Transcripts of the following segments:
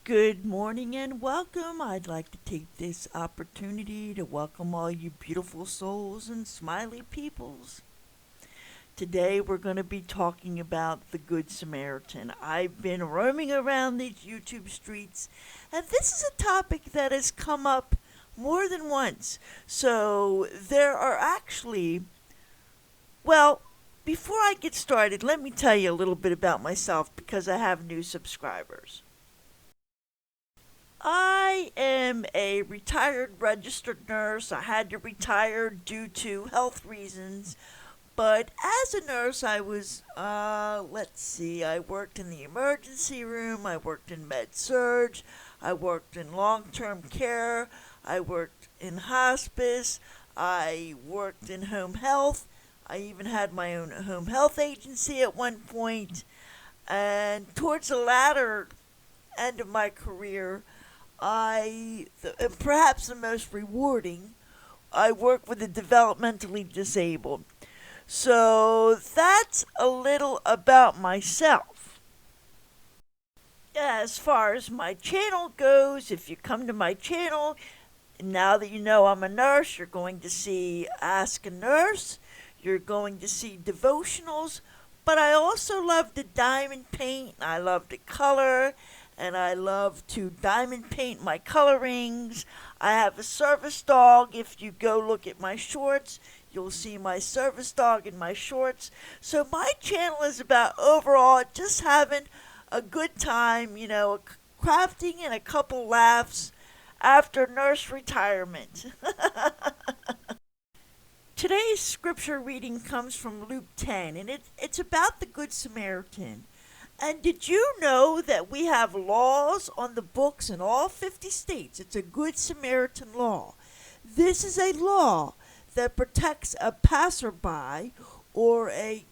Good morning and welcome. I'd like to take this opportunity to welcome all you beautiful souls and smiley peoples. Today we're going to be talking about the Good Samaritan. I've been roaming around these YouTube streets, and this is a topic that has come up more than once. So there are actually, well, before I get started, let me tell you a little bit about myself because I have new subscribers. I am a retired registered nurse. I had to retire due to health reasons. But as a nurse, I was, I worked in the emergency room, I worked in med-surg, I worked in long-term care, I worked in hospice, I worked in home health, I even had my own home health agency at one point. And towards the latter end of my career, and perhaps the most rewarding, I work with the developmentally disabled. So that's a little about myself. As far as my channel goes, if you come to my channel, now that you know I'm a nurse, you're going to see Ask a Nurse, you're going to see Devotionals, but I also love to diamond paint, I love to color, and I love to diamond paint my colorings. I have a service dog. If you go look at my shorts, you'll see my service dog in my shorts. So my channel is about overall just having a good time, crafting and a couple laughs after nurse retirement. Today's scripture reading comes from Luke 10, and it's about the Good Samaritan. And did you know that we have laws on the books in all 50 states? It's a Good Samaritan law. This is a law that protects a passerby or a,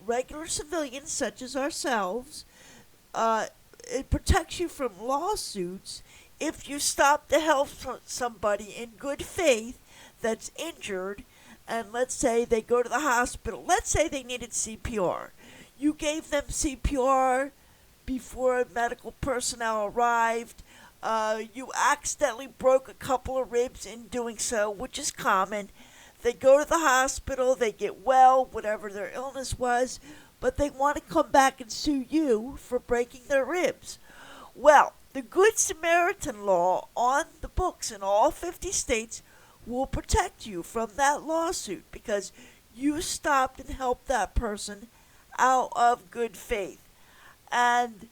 regular civilian such as ourselves. It protects you from lawsuits if you stop to help somebody in good faith that's injured, and let's say they go to the hospital. Let's say they needed CPR. You gave them CPR before medical personnel arrived. You accidentally broke a couple of ribs in doing so, which is common. They go to the hospital, they get well, whatever their illness was, but they want to come back and sue you for breaking their ribs. Well, the Good Samaritan law on the books in all 50 states will protect you from that lawsuit because you stopped and helped that person out of good faith. And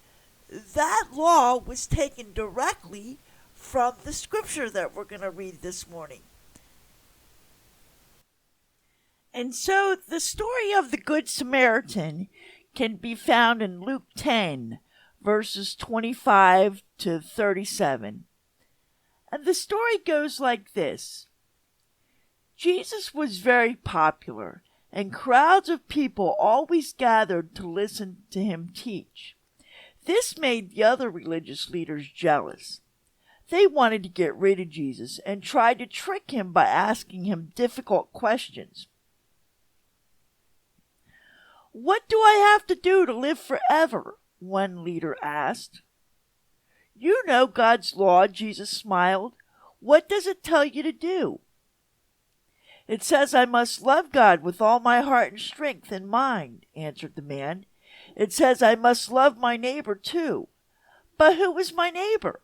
that law was taken directly from the scripture that we're going to read this morning. And so the story of the Good Samaritan can be found in Luke 10, verses 25 to 37. And the story goes like this. Jesus was very popular, and crowds of people always gathered to listen to him teach. This made the other religious leaders jealous. They wanted to get rid of Jesus and tried to trick him by asking him difficult questions. "What do I have to do to live forever?" one leader asked. "You know God's law," Jesus smiled. "What does it tell you to do?" "It says I must love God with all my heart and strength and mind," answered the man. "It says I must love my neighbor too. But who is my neighbor?"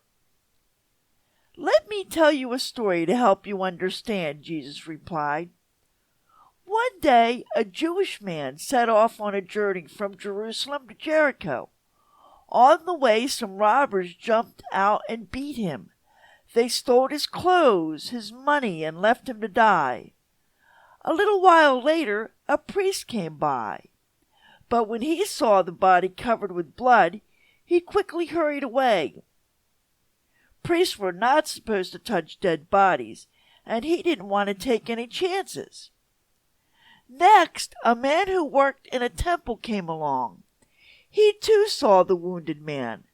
"Let me tell you a story to help you understand," Jesus replied. One day, a Jewish man set off on a journey from Jerusalem to Jericho. On the way, some robbers jumped out and beat him. They stole his clothes, his money, and left him to die. A little while later, a priest came by. But when he saw the body covered with blood, he quickly hurried away. Priests were not supposed to touch dead bodies, and he didn't want to take any chances. Next, a man who worked in a temple came along. He too saw the wounded man.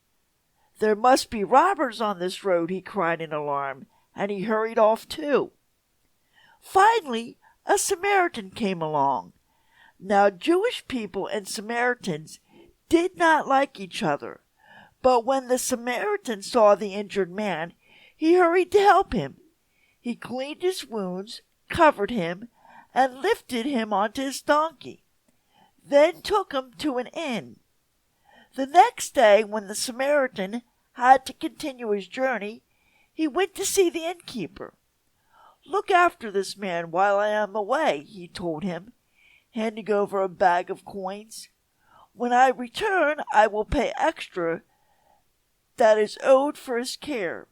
"There must be robbers on this road," he cried in alarm, and he hurried off too. Finally, a Samaritan came along. Now, Jewish people and Samaritans did not like each other, But when the Samaritan saw the injured man, he hurried to help him. He cleaned his wounds, covered him, and lifted him onto his donkey, then took him to an inn. The next day, when the Samaritan had to continue his journey, he went to see the innkeeper. "Look after this man while I am away," he told him, handing over a bag of coins. "When I return, I will pay extra that is owed for his care."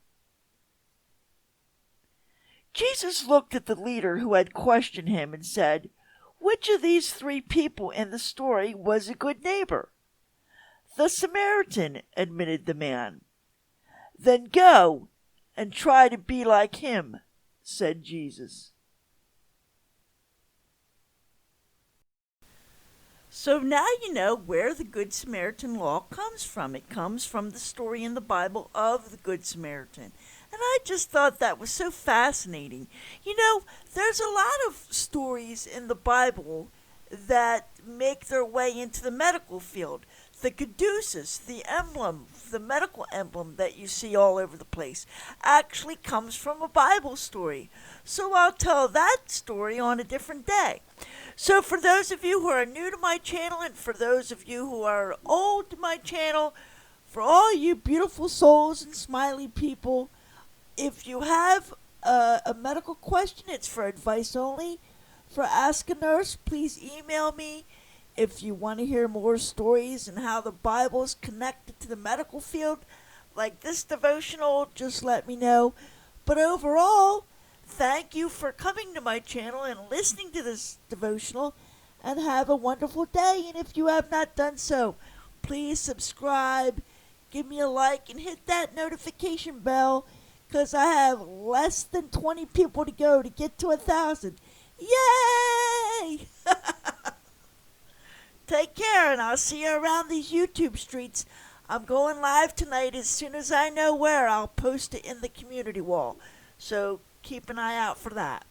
Jesus looked at the leader who had questioned him and said, "Which of these three people in the story was a good neighbor?" "The Samaritan," admitted the man. "Then go and try to be like him," said Jesus. So now you know where the Good Samaritan law comes from. It comes from the story in the Bible of the Good Samaritan. And I just thought that was so fascinating. You know, there's a lot of stories in the Bible that make their way into the medical field. The caduceus, the emblem, the medical emblem that you see all over the place, actually comes from a Bible story. So I'll tell that story on a different day. So for those of you who are new to my channel, and for those of you who are old to my channel, for all you beautiful souls and smiley people, if you have a medical question, it's for advice only. For Ask a Nurse, please email me. If you want to hear more stories and how the Bible is connected to the medical field, like this devotional, just let me know. But overall, thank you for coming to my channel and listening to this devotional, and have a wonderful day. And if you have not done so, please subscribe, give me a like, and hit that notification bell, because I have less than 20 people to go to get to 1,000. Yay! Take care, and I'll see you around these YouTube streets. I'm going live tonight. As soon as I know where, I'll post it in the community wall. So keep an eye out for that.